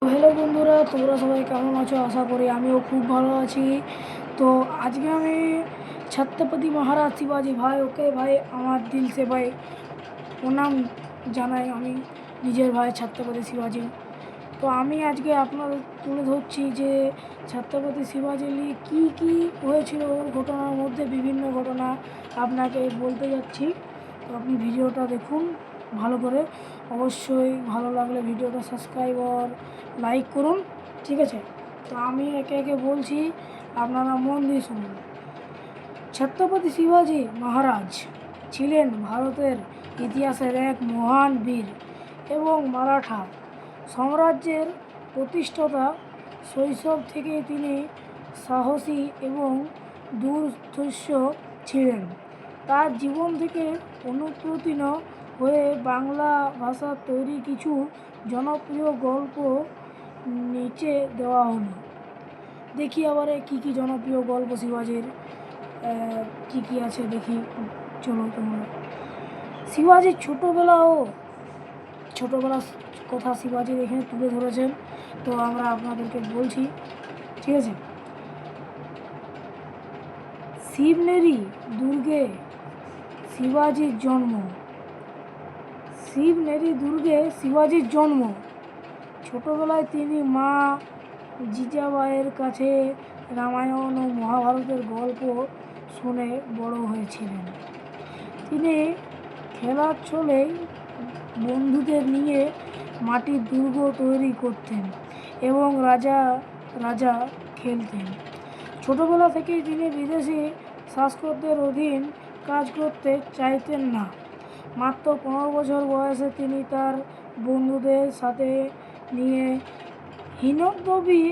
Hello বন্ধুরা, তোমরা সবাই কেমন আছো? আশা করি আমিও খুব ভালো আছি। তো আজকে আমি ছত্রপতি মহারাজ শিবাজি ভাই, ওকে ভাই আমার দিল সে ভাই প্রণাম জানাই আমি নিজের ভাই ছত্রপতি শিবাজি। তো আমি আজকে আপনাদের তুলে ধরছি যে ছত্রপতি শিবাজি নিয়ে কী হয়েছিল, ওর ঘটনার মধ্যে বিভিন্ন ঘটনা আপনাকে বলতে যাচ্ছি। তো আপনি ভিডিওটা দেখুন ভালো করে। অবশ্যই ভালো লাগলে ভিডিওটা সাবস্ক্রাইব আর লাইক করুন, ঠিক আছে? তো আমি একে একে বলছি, আপনারা মন দিয়ে শুনুন। ছত্রপতি শিবাজি মহারাজ ছিলেন ভারতের ইতিহাসের এক মহান বীর এবং মারাঠা সাম্রাজ্যের প্রতিষ্ঠাতা। শৈশব থেকে তিনি সাহসী এবং দুর্ধর্ষ ছিলেন। তার জীবন থেকে অনুপ্রেরিত হয়ে বাংলা ভাষার তৈরি কিছু জনপ্রিয় গল্প নিচে দেওয়া হলো। দেখি আবার কী জনপ্রিয় গল্প শিবাজির কী আছে দেখি। চলো তোমরা। শিবাজির ছোটোবেলার কথা শিবাজির এখানে তুলে ধরেছেন, তো আমরা আপনাদেরকে বলছি, ঠিক আছে? শিবনেরি দুর্গে শিবাজির জন্ম। শিবনেরি দুর্গে শিবাজির জন্ম। ছোটোবেলায় তিনি মা জিজাবাইয়ের কাছে রামায়ণ ও মহাভারতের গল্প শুনে বড় হয়েছিলেন। তিনি খেলার ছলে বন্ধুদের নিয়ে মাটির দুর্গ তৈরি করতেন এবং রাজা খেলতেন। ছোটবেলা থেকেই তিনি বিদেশি শাসকদের অধীন কাজ করতে চাইতেন না। মাত্র 15 বছর বয়সে তিনি তার বন্ধুদের সাথে নিয়ে হিন্দবী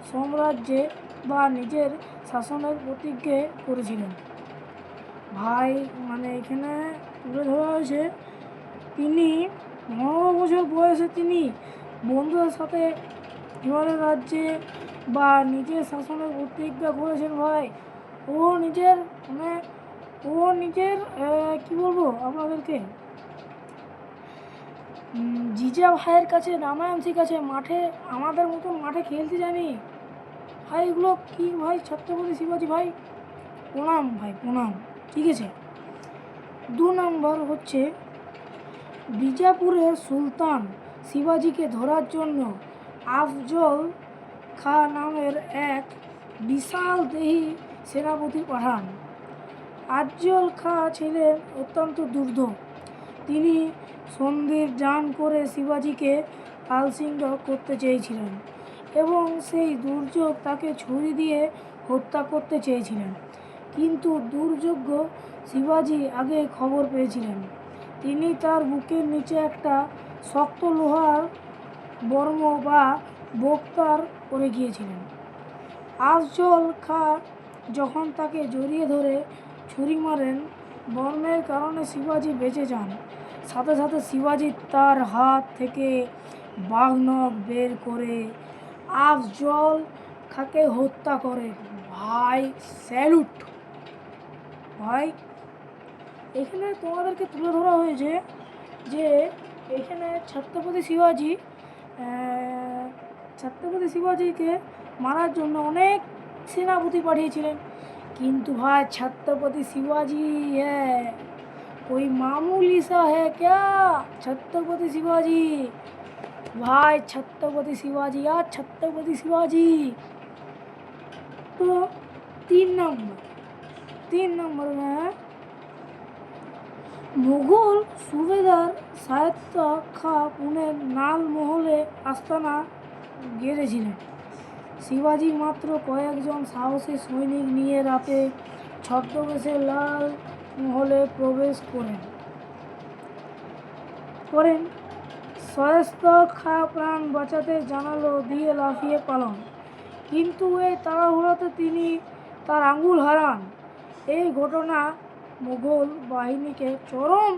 সাম্রাজ্যে বা নিজের শাসনের প্রতিজ্ঞা করেছিলেন। ভাই এখানে তুলে ধরা হয়েছে, তিনি 15 বছর বয়সে তিনি বন্ধুদের সাথে হিমালয় রাজ্যে বা নিজের শাসনের প্রতিজ্ঞা করেছেন। ভাই ও নিজের কী বলবো আপনাদেরকে, জিজা ভাইয়ের কাছে রামায়ণ শিখেছে, মাঠে আমাদের মতন মাঠে খেলতে জানি। ভাই এগুলো কি ভাই, ছত্রপতি শিবাজি ভাই প্রণাম, ভাই প্রণাম, ঠিক আছে? 2 নম্বর হচ্ছে, বিজাপুরের সুলতান শিবাজিকে ধরার জন্য আফজল খাঁ নামের এক বিশাল দেহী সেনাপতি পাঠান। আফজল খাঁ ছিলেন অত্যন্ত দুর্ধর্ষ। তিনি সন্ধির জান করে শিবাজিকে আলসিংহ করতে চেয়েছিলেন এবং সেই দুর্যোগ তাকে ছুরি দিয়ে হত্যা করতে চেয়েছিলেন। কিন্তু দুর্যোগ্য শিবাজি আগে খবর পেয়েছিলেন। তিনি তার বুকের নিচে একটা শক্ত লোহার বর্ম বা বক্তার করে গিয়েছিলেন। আফজল খাঁ যখন তাকে জড়িয়ে ধরে ছুরি মারেন, বর্মের কারণে শিবাজি বেঁচে যান। সাথে সাথে শিবাজি তার হাত থেকে বাঘনখ বের করে আফজল খাঁকে হত্যা করে। ভাই স্যালুট ভাই। এখানে তোমাদেরকে তুলে ধরা হয়েছে যে এখানে ছত্রপতি শিবাজিকে মারার জন্য অনেক সেনাপতি পাঠিয়েছিলেন, কিন্তু ভাই छत्रपति शिवाजी है कोई मामूली सा है क्या? छत्रपति शिवाजी भाई, छत्रपति शिवाजी यार, छत्रपति शिवाजी। तो 3 नंबर में है, মুঘল সুবেদার সায়েদ খাঁ পুনের লালমহলে আস্তানা গেড়েছিলেন। শিবাজি মাত্র কয়েকজন সাহসী সৈনিক নিয়ে রাতে ছদ্মবেশে লালমহলে প্রবেশ করেন। শায়েস্তা খাঁ প্রাণ বাঁচাতে জানালা দিয়ে লাফিয়ে পালান, কিন্তু এই তাড়াহুড়োতে তিনি তার আঙুল হারান। এই ঘটনা মুঘল বাহিনীকে চরম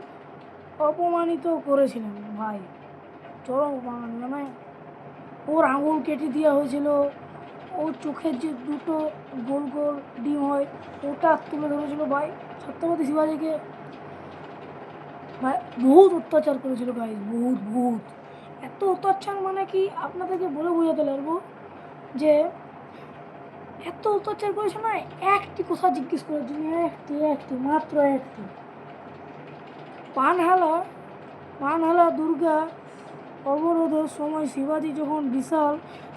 অপমানিত করেছিলেন। ভাই চরম অপমানিত, ওর আঙুল কেটে দেওয়া হয়েছিল, ওর চোখের যে 2টো গোল গোল ডিম হয় ওটা তুলে ধরেছিল। ভাই ছত্রপতি শিবাজিকে ভাই বহুত অত্যাচার করেছিল গাইজ, বহুত। এত অত্যাচার মানে কি আপনাদেরকে বলে বোঝাতে পারবো যে এত অত্যাচার করেছে না। একটি কথা জিজ্ঞেস করার জন্য একটি মাত্র একটি। পানহালা দুর্গা অবরোধের সময় শিবাজি যখন বিশাল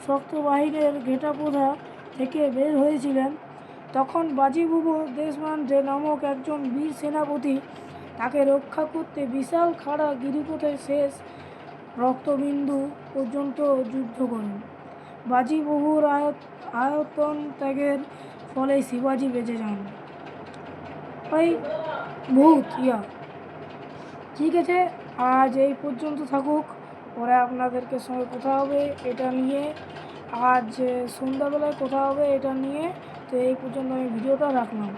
শক্ত বাহিনীর ঘেটাপোধা থেকে বের হয়েছিলেন, তখন বাজিবাবু দেশপান্ডে নামক একজন বীর সেনাপতি তাকে রক্ষা করতে বিশাল খাড়া গিরিপথের শেষ রক্তবিন্দু পর্যন্ত যুদ্ধ করেন। বাজিবাবুর আয়তন ত্যাগের ফলে শিবাজি বেঁচে যান। ভাই বহুত ঠিক আছে, আজ এই পর্যন্ত থাকুক, পরে আপনাদেরকে সঙ্গে কথা হবে এটা নিয়ে। আজ সন্ধ্যাবেলায় কথা হবে এটা নিয়ে। তো এই পর্যন্ত আমি ভিডিওটা রাখলাম।